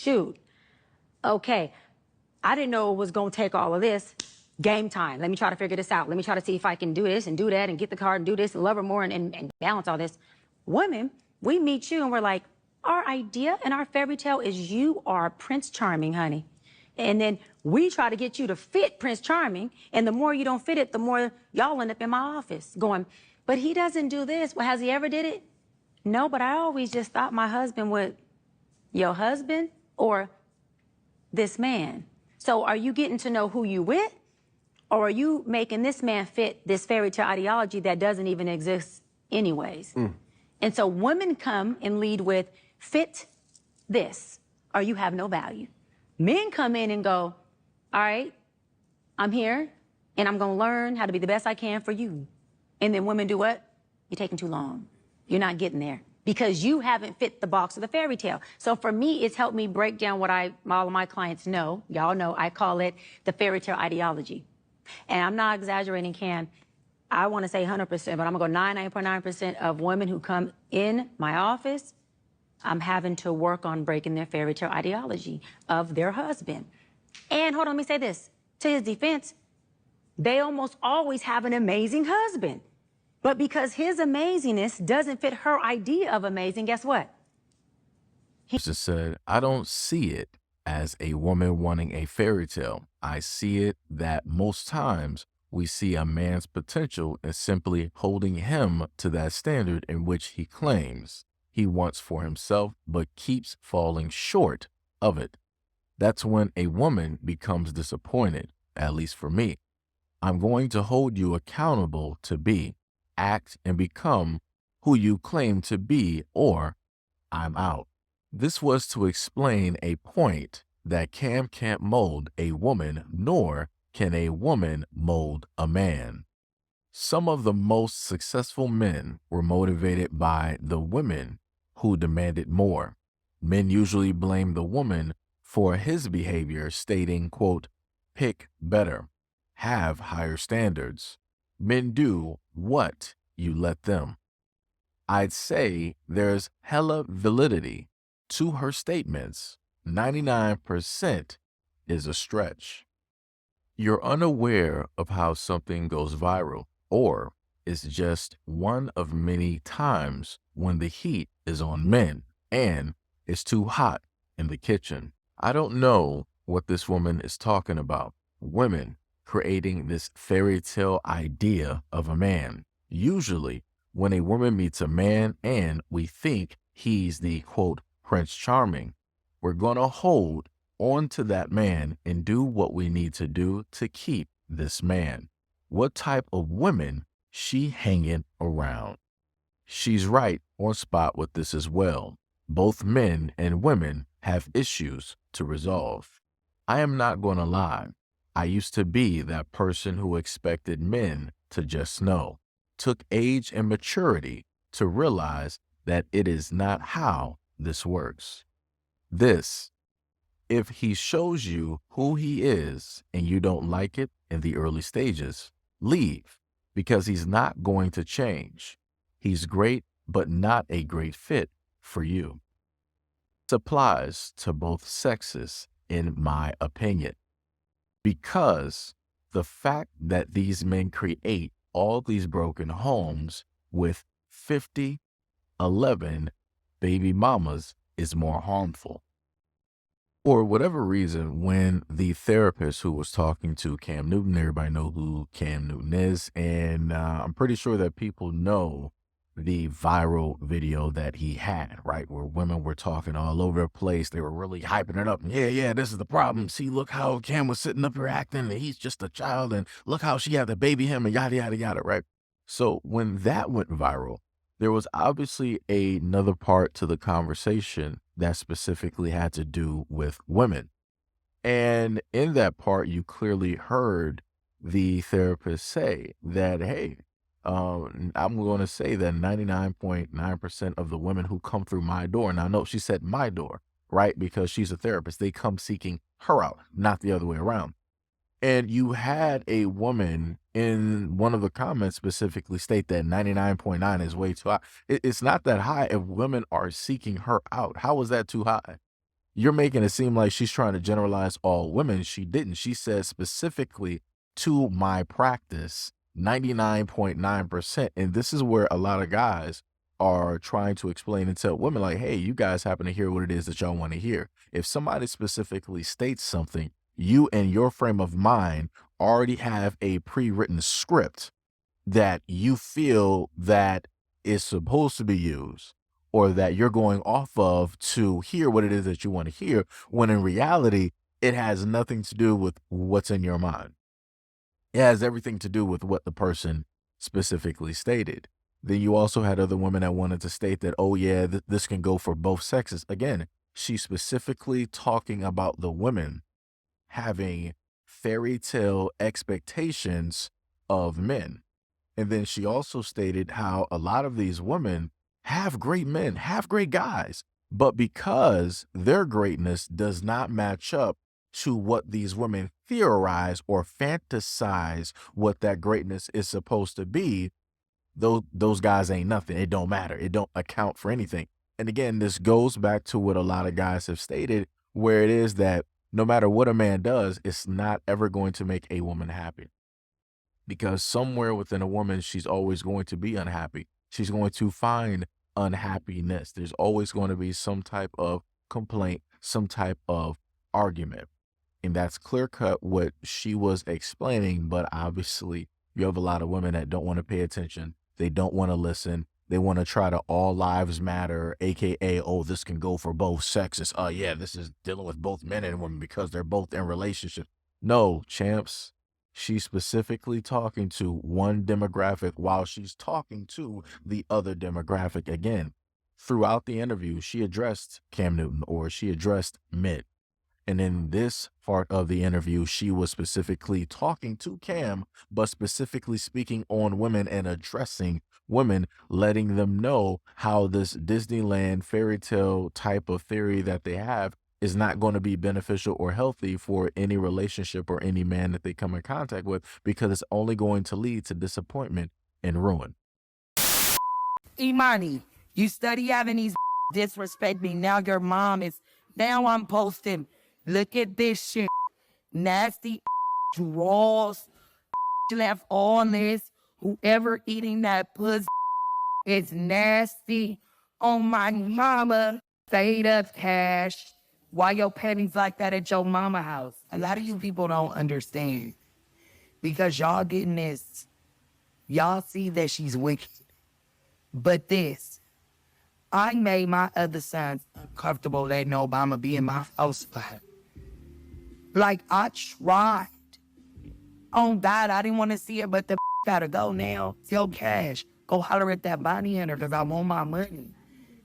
shoot, okay, I didn't know it was going to take all of this. Game time. Let me try to figure this out. Let me try to see if I can do this and do that and get the card and do this and love her more and balance all this. Women, we meet you and we're like, our idea and our fairy tale is you are Prince Charming, honey. And then we try to get you to fit Prince Charming. And the more you don't fit it, the more y'all end up in my office going, but he doesn't do this. Well, has he ever did it? No, but I always just thought my husband would. Your husband or this man? So are you getting to know who you with? Or are you making this man fit this fairy tale ideology that doesn't even exist anyways? And so women come and lead with fit this, or you have no value. Men come in and go, all right, I'm here and I'm going to learn how to be the best I can for you. And then women do what? You're taking too long. You're not getting there because you haven't fit the box of the fairy tale. So for me, it's helped me break down what all of my clients know. Y'all know I call it the fairy tale ideology. And I'm not exaggerating, Cam. I want to say 100%, but I'm going to go 99.9% of women who come in my office, I'm having to work on breaking their fairy tale ideology of their husband. And hold on, let me say this. To his defense, they almost always have an amazing husband. But because his amazingness doesn't fit her idea of amazing, guess what? He just said, I don't see it as a woman wanting a fairy tale. I see it that most times we see a man's potential as simply holding him to that standard in which he claims he wants for himself, but keeps falling short of it. That's when a woman becomes disappointed, at least for me. I'm going to hold you accountable to be, act, and become who you claim to be, or I'm out. This was to explain a point that Cam can't mold a woman, nor can a woman mold a man. Some of the most successful men were motivated by the women who demanded more. Men usually blame the woman for his behavior, stating, quote, pick better, have higher standards. Men do what you let them. I'd say there's hella validity to her statements. 99% is a stretch. You're unaware of how something goes viral, or it's just one of many times when the heat is on men and it's too hot in the kitchen. I don't know what this woman is talking about. Women creating this fairy tale idea of a man. Usually, when a woman meets a man and we think he's the, quote, Prince Charming, we're going to hold on to that man and do what we need to do to keep this man. What type of women she hanging around? She's right on spot with this as well. Both men and women have issues to resolve. I am not going to lie. I used to be that person who expected men to just know. Took age and maturity to realize that it is not how this works. If he shows you who he is and you don't like it in the early stages, leave, because he's not going to change. He's great, but not a great fit for you. This applies to both sexes, in my opinion, because the fact that these men create all these broken homes with 11 baby mamas is more harmful. For whatever reason, when the therapist who was talking to Cam Newton, everybody know who Cam Newton is, and I'm pretty sure that people know the viral video that he had, right, where women were talking all over the place. They were really hyping it up. And yeah, this is the problem. See, look how Cam was sitting up here acting, and he's just a child, and look how she had to baby him, and yada, yada, yada, right? So when that went viral, there was obviously another part to the conversation that specifically had to do with women. And in that part, you clearly heard the therapist say that, hey, I'm going to say that 99.9% of the women who come through my door, now note she said my door, right? Because she's a therapist. They come seeking her out, not the other way around. And you had a woman in one of the comments specifically state that 99.9 is way too high. It's not that high if women are seeking her out. How is that too high? You're making it seem like she's trying to generalize all women. She didn't. She said specifically to my practice, 99.9%. And this is where a lot of guys are trying to explain and tell women like, hey, you guys happen to hear what it is that y'all want to hear. If somebody specifically states something, you and your frame of mind already have a pre-written script that you feel that is supposed to be used, or that you're going off of to hear what it is that you want to hear, when in reality, it has nothing to do with what's in your mind. It has everything to do with what the person specifically stated. Then you also had other women that wanted to state that, oh yeah, this can go for both sexes. Again, she's specifically talking about the women having fairy tale expectations of men. And then she also stated how a lot of these women have great men, have great guys, but because their greatness does not match up to what these women theorize or fantasize what that greatness is supposed to be, those guys ain't nothing. It don't matter. It don't account for anything. And again, this goes back to what a lot of guys have stated, where it is that no matter what a man does, it's not ever going to make a woman happy. Because somewhere within a woman, she's always going to be unhappy. She's going to find unhappiness. There's always going to be some type of complaint, some type of argument. And that's clear cut what she was explaining. But obviously, you have a lot of women that don't want to pay attention. They don't want to listen. They want to try to all lives matter, AKA, oh, this can go for both sexes. Oh, yeah, this is dealing with both men and women because they're both in relationships. No, champs. She's specifically talking to one demographic while she's talking to the other demographic. Again, throughout the interview, she addressed Cam Newton, or she addressed men. And in this part of the interview, she was specifically talking to Cam, but specifically speaking on women and addressing women, letting them know how this Disneyland fairy tale type of theory that they have is not going to be beneficial or healthy for any relationship or any man that they come in contact with, because it's only going to lead to disappointment and ruin. Imani, you study having these disrespect me. Now your mom is, now I'm posting, look at this shit. Nasty draws left on this. Whoever eating that pussy is nasty. Oh my mama, say the cash. Why your pennies like that at your mama house? A lot of you people don't understand. Because y'all getting this. Y'all see that she's wicked. But this, I made my other sons uncomfortable letting Obama be in my house. Like, I tried. Oh God, I didn't want to see it, but the gotta go now. Yo, Cash, go holler at that Bonnie Hunter because I want my money.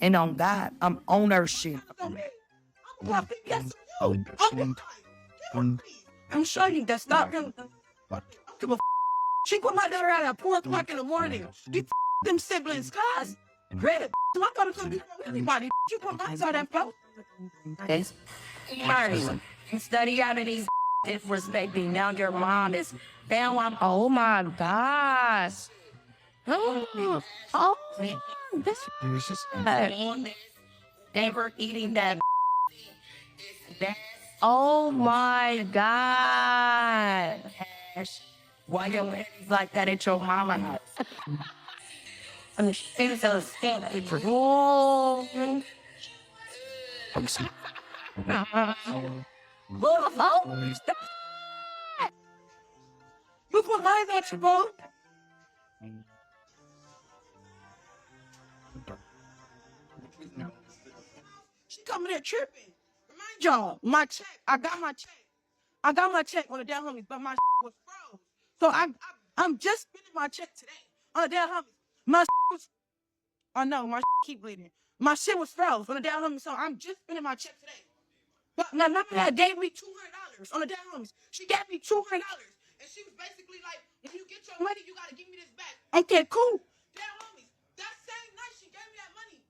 And on God, I'm on her shit. I'm sorry, that's not him. She put my daughter out at 4 o'clock in the morning. These them siblings, guys. Red, I gotta come get anybody. You put my daughter at 4. Yes. Marty, study out of these disrespecting. Now your mom is down. I'm, oh my gosh. Oh, this is never eating that. Oh my God. Why your legs like that at your mama house? I'm so scared. Oh, stop. You put my at your boat. She coming there tripping. Remind y'all, my check. I got my check. I got my check on the down homies, but my was froze. So I'm just spending my check today on the down homies. My was, oh no, my keep bleeding. My shit was froze on the down homies, so I'm just spending my check today. But my mama gave me $200 on the down homies. She gave me $200, and she was basically like, "If you get your money, you gotta give me this back." Okay, cool. Down homies. That same night she gave me that money,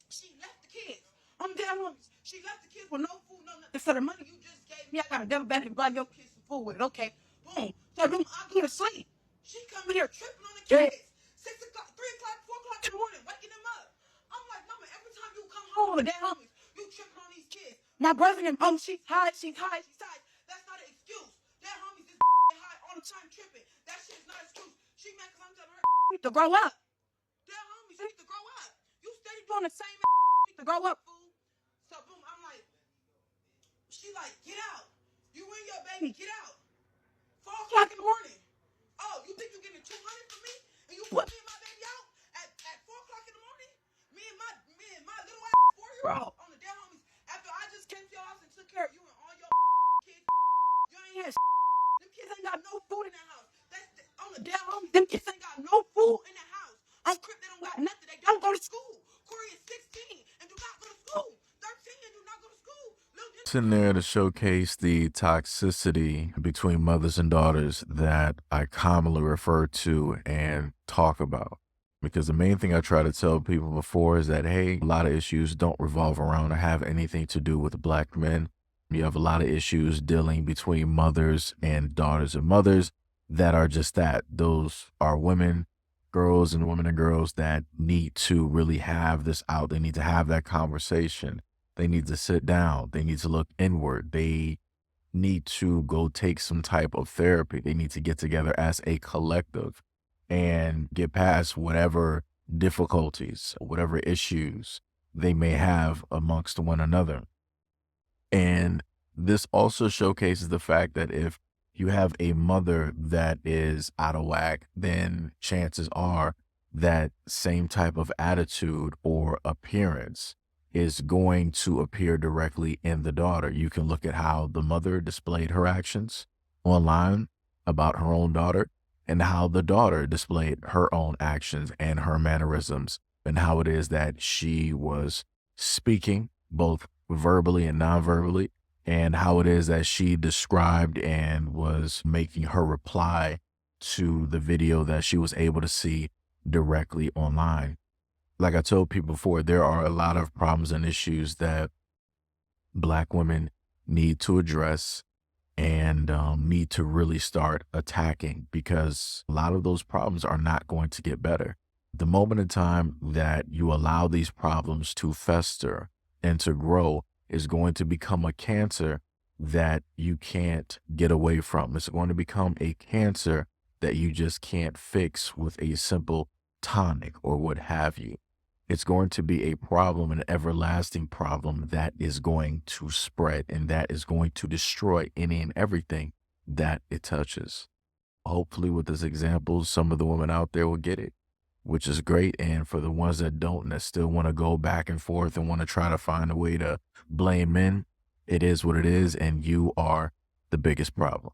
she left the kids. I'm down homies. She left the kids with no food, no nothing. So the money you just gave me, I gotta give it back and buy your kids some food with it. Okay, boom. So I go to sleep. She coming here tripping on the kids. 6 o'clock, 3 o'clock, 4 o'clock in the morning, waking them up. I'm like, mama, every time you come home, down homies, you tripping on these kids. My brother and she's high. That's not an excuse. That homie's just high all the time tripping. That shit's not an excuse. She mad because I'm telling her need to grow up. That homies need to grow up. You steady doing the same need to grow up, fool. So boom, I'm like, she like, get out. You and your baby, get out. 4 o'clock in the morning. Oh, you think you getting 200 from me? And you put me and my baby out at 4 o'clock in the morning? Me and my little ass 4-year-old on the damn homies. After I just came to your house and took care of you and all your kids. You ain't had them kids ain't got no food in the house. On the damn homies, them kids ain't got no food in the house. On Crip, they don't got nothing. They don't go to school. Corey is 16 and do not go to school. 13 and do not go to school. It's in there to showcase the toxicity between mothers and daughters that I commonly refer to and talk about. Because the main thing I try to tell people before is that, hey, a lot of issues don't revolve around or have anything to do with black men. You have a lot of issues dealing between mothers and daughters and mothers that are just that. Those are women, girls and women and girls that need to really have this out. They need to have that conversation. They need to sit down. They need to look inward. They need to go take some type of therapy. They need to get together as a collective and get past whatever difficulties, whatever issues they may have amongst one another. And this also showcases the fact that if you have a mother that is out of whack, then chances are that same type of attitude or appearance is going to appear directly in the daughter. You can look at how the mother displayed her actions online about her own daughter and how the daughter displayed her own actions and her mannerisms and how it is that she was speaking both verbally and non-verbally, and how it is that she described and was making her reply to the video that she was able to see directly online. Like I told people before, there are a lot of problems and issues that black women need to address and need to really start attacking, because a lot of those problems are not going to get better. The moment in time that you allow these problems to fester and to grow is going to become a cancer that you can't get away from. It's going to become a cancer that you just can't fix with a simple tonic or what have you. It's going to be a problem, an everlasting problem that is going to spread and that is going to destroy any and everything that it touches. Hopefully with this example, some of the women out there will get it, which is great. And for the ones that don't and that still want to go back and forth and want to try to find a way to blame men, it is what it is, and you are the biggest problem.